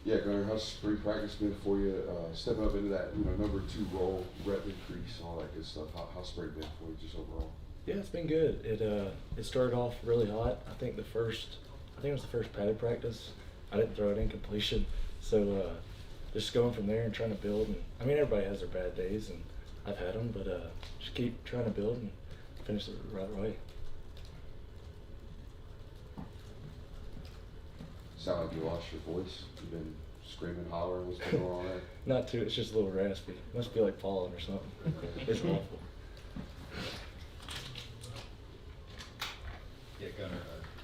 Yeah, Gunner, how's spring practice been for you? Stepping up into that, number 2 role, rep increase, all that good stuff. How's spring been for you, just overall? Yeah, it's been good. It started off really hot. I think it was the first padded practice. I didn't throw it in completion, so just going from there and trying to build. And I mean, everybody has their bad days, and I've had them, but just keep trying to build and finish it the right way. Sound like you lost your voice. You've been screaming, hollering. What's been going on there? Not too. It's just a little raspy. Must be like pollen or something. It's awful. Yeah, Gunner,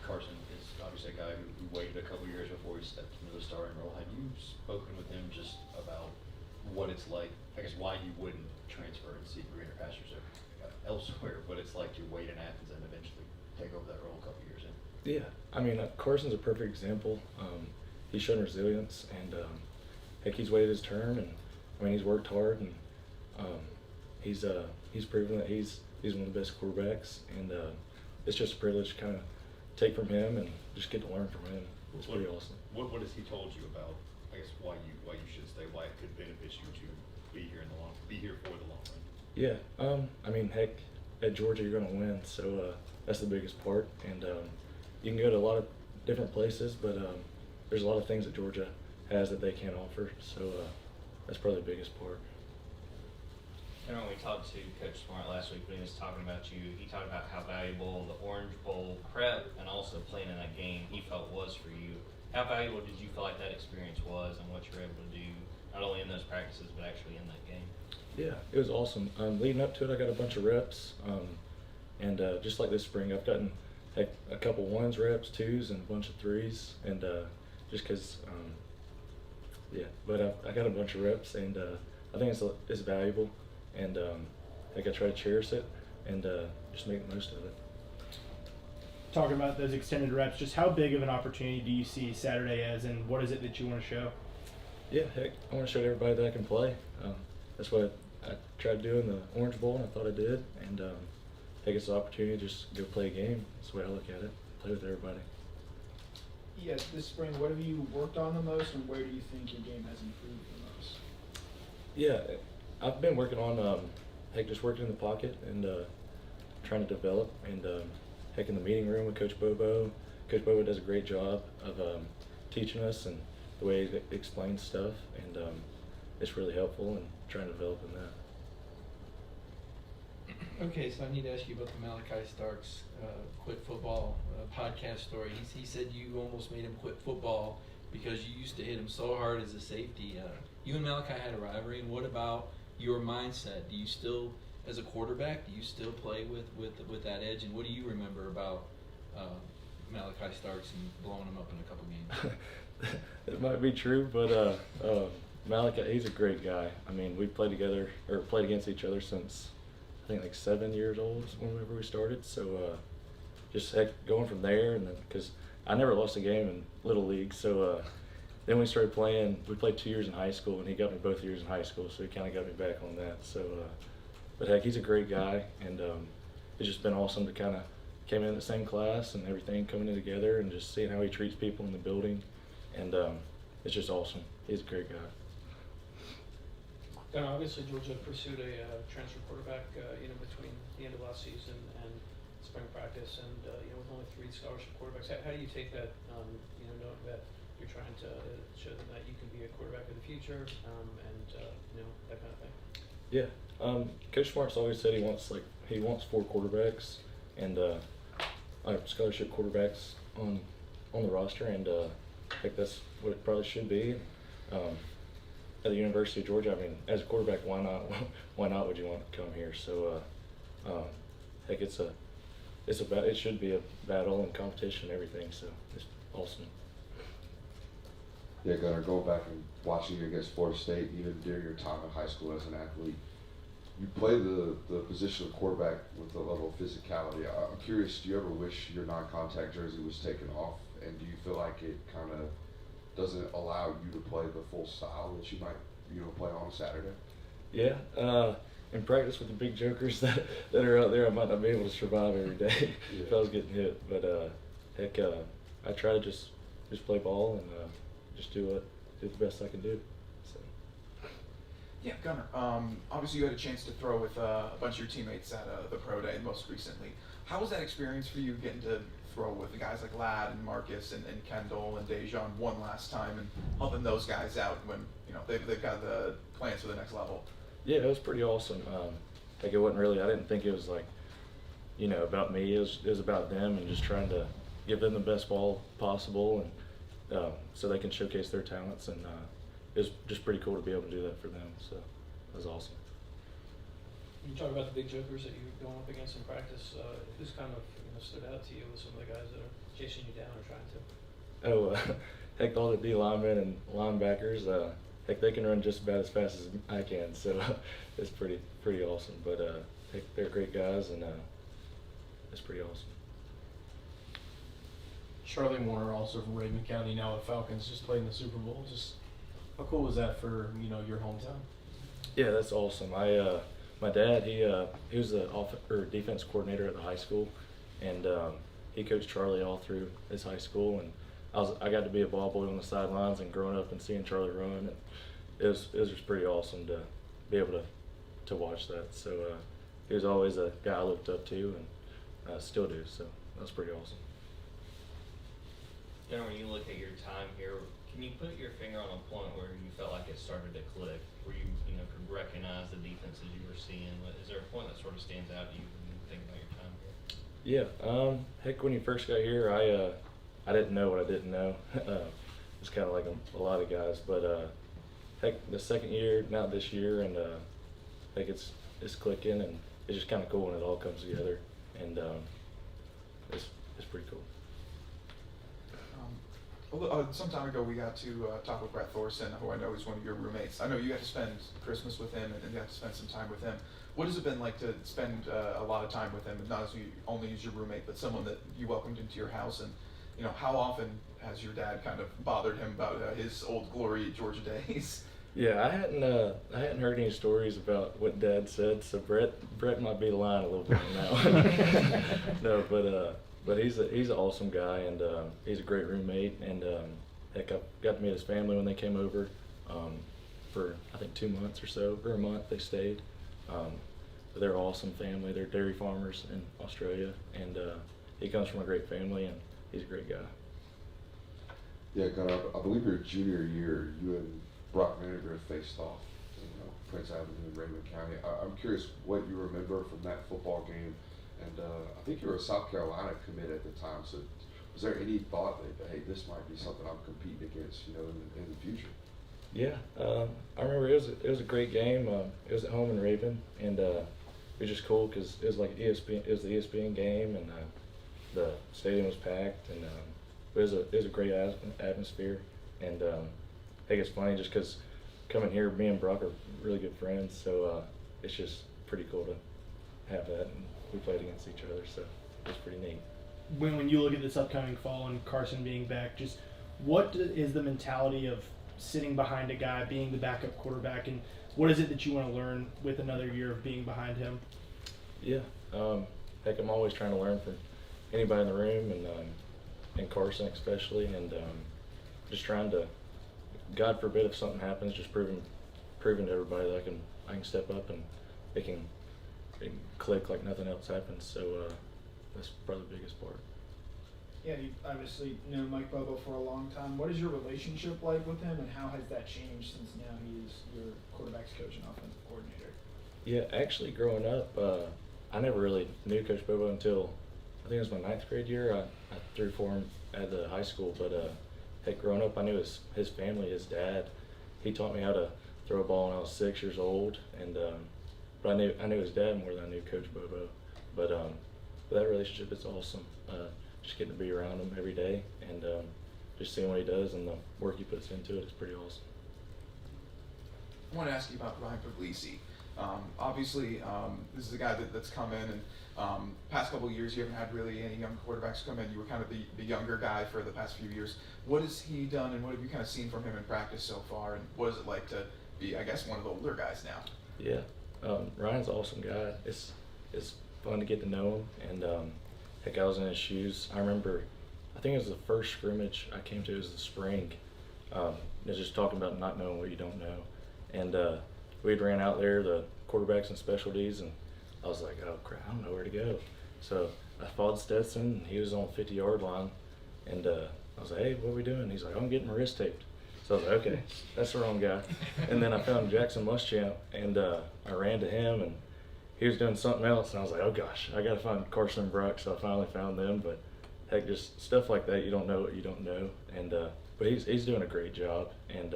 Carson is obviously a guy who waited a couple years before he stepped into the starting role. Have you spoken with him just about what it's like, I guess why you wouldn't transfer and seek greener pastures elsewhere, what it's like to wait in Athens and eventually take over that role a couple years in? Yeah, I mean, Carson's a perfect example. He's shown resilience, and heck, he's waited his turn, and I mean, he's worked hard, and he's proven that he's one of the best quarterbacks, and it's just a privilege to kind of take from him and just get to learn from him. It's pretty awesome. What has he told you about, I guess, why you should stay, why it could benefit you to be here for the long run? Yeah, I mean, heck, at Georgia you're going to win, so that's the biggest part, and you can go to a lot of different places, but there's a lot of things that Georgia has that they can't offer, so that's probably the biggest part. I know when we talked to Coach Smart last week when he was talking about you, he talked about how valuable the Orange Bowl prep and also playing in that game he felt was for you. How valuable did you feel like that experience was and what you were able to do, not only in those practices, but actually in that game? Yeah, it was awesome. Leading up to it, I got a bunch of reps, and just like this spring, I've gotten a couple 1s reps, 2s, and a bunch of 3s, and just because, but I got a bunch of reps, and I think it's valuable, and I try to cherish it and just make the most of it. Talking about those extended reps, just how big of an opportunity do you see Saturday as, and what is it that you want to show? Yeah, heck, I want to show everybody that I can play. That's what I tried to do in the Orange Bowl, and I thought I did. And heck, it's an opportunity to just go play a game. That's the way I look at it. Play with everybody. Yeah, this spring, what have you worked on the most, and where do you think your game has improved the most? Yeah, I've been working on just working in the pocket and trying to develop, and in the meeting room with Coach Bobo. Coach Bobo does a great job of teaching us and the way he explains stuff, and it's really helpful in trying to develop in that. Okay, so I need to ask you about the Malaki Starks quit football podcast story. He said you almost made him quit football because you used to hit him so hard as a safety. You and Malaki had a rivalry, and what about your mindset? Do you still, as a quarterback, do you still play with that edge? And what do you remember about Malaki Starks and blowing him up in a couple games? It might be true, but Malaki, he's a great guy. I mean, we played against each other since I think like 7 years old whenever we started. So just going from there, and then because I never lost a game in Little League, so then we started playing. We played 2 years in high school, and he got me both years in high school, so he kind of got me back on that. So, but heck, he's a great guy, and it's just been awesome to kind of came in the same class and everything coming in together, and just seeing how he treats people in the building, and it's just awesome. He's a great guy. And obviously, Georgia pursued a transfer quarterback, between the end of last season and spring practice, and with only 3 scholarship quarterbacks. How do you take that, knowing that you're trying to show them that you can be a quarterback of the future, and that kind of thing? Yeah, Coach Smart's always said he wants 4 quarterbacks and scholarship quarterbacks on the roster, and I think that's what it probably should be. At the University of Georgia, I mean, as a quarterback, why not? Why not would you want to come here? So, heck, it should be a battle and competition and everything. So it's awesome. Yeah, Gunner, going back and watching you against Florida State, even during your time in high school as an athlete, you play the position of quarterback with a level of physicality. I'm curious, do you ever wish your non-contact jersey was taken off, and do you feel like it kind of doesn't allow you to play the full style that you might, play on Saturday? Yeah, in practice with the big jokers that are out there, I might not be able to survive every day if I was getting hit. But heck, I try to just play ball and just do do the best I can do. So. Yeah, Gunner. Obviously, you had a chance to throw with a bunch of your teammates at the pro day most recently. How was that experience for you, getting to throw with the guys like Ladd and Marcus and Kendall and Dejan one last time, and helping those guys out when they've got the plans for the next level? Yeah, it was pretty awesome. Like, it wasn't really. I didn't think it was like, about me. It was about them and just trying to give them the best ball possible, and so they can showcase their talents. And it was just pretty cool to be able to do that for them. So it was awesome. You talk about the big jokers that you're going up against in practice. Who's kind of stood out to you with some of the guys that are chasing you down or trying to? Oh, heck, all the D linemen and linebackers. Heck, they can run just about as fast as I can. So it's pretty awesome. But heck, they're great guys, and it's pretty awesome. Charlie Woerner, also from Raven County, now with Falcons, just played in the Super Bowl. Just how cool was that for your hometown? Yeah, that's awesome. My dad, he was the defense coordinator at the high school, and he coached Charlie all through his high school, and I got to be a ball boy on the sidelines and growing up and seeing Charlie run, and it was just pretty awesome to be able to watch that. So he was always a guy I looked up to, and still do. So that was pretty awesome. When you look at your time here, can you put your finger on a point where you felt like it started to click, where you could recognize the defenses you were seeing? Is there a point that sort of stands out to you when you think about your time here? Yeah, heck, when you first got here, I didn't know what I didn't know. It's kind of like a lot of guys, but heck, the second year, not this year, and heck, it's clicking, and it's just kind of cool when it all comes together, and it's pretty cool. Some time ago, we got to talk with Brett Thorson, who I know is one of your roommates. I know you got to spend Christmas with him, and you got to spend some time with him. What has it been like to spend a lot of time with him, not as only as your roommate, but someone that you welcomed into your house? And how often has your dad kind of bothered him about his old glory at Georgia days? Yeah, I hadn't heard any stories about what Dad said, so Brett might be lying a little bit on that one. No, but he's an awesome guy, and he's a great roommate, and heck, I got to meet his family when they came over for I think 2 months or so, or a month they stayed. But they're an awesome family. They're dairy farmers in Australia, and he comes from a great family, and he's a great guy. Yeah, Gunnar, I believe your junior year, you and Brock Vandagriff faced off, Prince Avenue in Raymond County. I'm curious what you remember from that football game, and I think you were a South Carolina commit at the time. So, was there any thought that hey, this might be something I'm competing against, in the future? Yeah, I remember it was a great game. It was at home in Raven, and it was just cool because it was like ESPN. It was the ESPN game, and the stadium was packed, and it was a great atmosphere. And I think it's funny just because coming here, me and Brock are really good friends, so it's just pretty cool to have that. And we played against each other, so it's pretty neat. When you look at this upcoming fall and Carson being back, just what is the mentality of sitting behind a guy, being the backup quarterback, and what is it that you want to learn with another year of being behind him? Yeah, heck, I'm always trying to learn from anybody in the room, and Carson especially, and just trying to, God forbid if something happens, just proving to everybody that I can step up and it can click like nothing else happens. So that's probably the biggest part. Yeah, you obviously know Mike Bobo for a long time. What is your relationship like with him, and how has that changed since now he is your quarterback's coach and offensive coordinator? Yeah, actually growing up, I never really knew Coach Bobo until I think it was my 9th grade year. I threw for him at the high school, but heck, growing up, I knew his family, his dad. He taught me how to throw a ball when I was 6 years old, and but I knew his dad more than I knew Coach Bobo. But that relationship is awesome. Just getting to be around him every day, and just seeing what he does and the work he puts into it is pretty awesome. I want to ask you about Ryan Puglisi. Obviously, this is a guy that's come in, and past couple of years you haven't had really any young quarterbacks come in. You were kind of the younger guy for the past few years. What has he done, and what have you kind of seen from him in practice so far, and what is it like to be, I guess, one of the older guys now? Yeah, Ryan's an awesome guy. It's fun to get to know him, and heck, I was in his shoes. I remember, I think it was the first scrimmage I came to. It was the spring. it's just talking about not knowing what you don't know. And we'd ran out there, the quarterbacks and specialties, and I was like, oh crap, I don't know where to go. So I followed Stetson, and he was on the 50-yard line, and I was like, hey, what are we doing? He's like, I'm getting my wrist taped. So I was like, okay, that's the wrong guy. And then I found Jackson Muschamp, and I ran to him, and he was doing something else, and I was like, oh gosh, I got to find Carson and Brock. So I finally found them. But heck, just stuff like that, you don't know what you don't know. And but he's doing a great job, and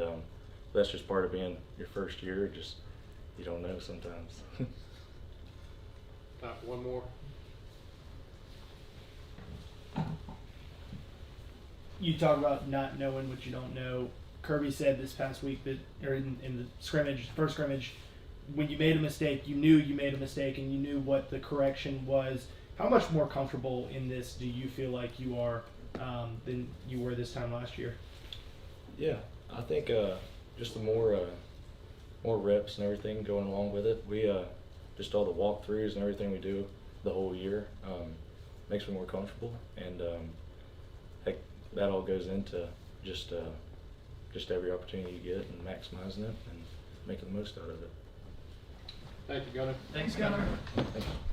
that's just part of being your first year. Just you don't know sometimes. Time for one more. You talk about not knowing what you don't know. Kirby said this past week that, or in the scrimmage, first scrimmage, when you made a mistake, you knew you made a mistake and you knew what the correction was. How much more comfortable in this do you feel like you are than you were this time last year? Yeah, I think just the more reps and everything going along with it. We just all the walkthroughs and everything we do the whole year makes me more comfortable, and heck, that all goes into just every opportunity you get and maximizing it and making the most out of it. Thank you, Gunner. Thanks, Gunner. Thank you.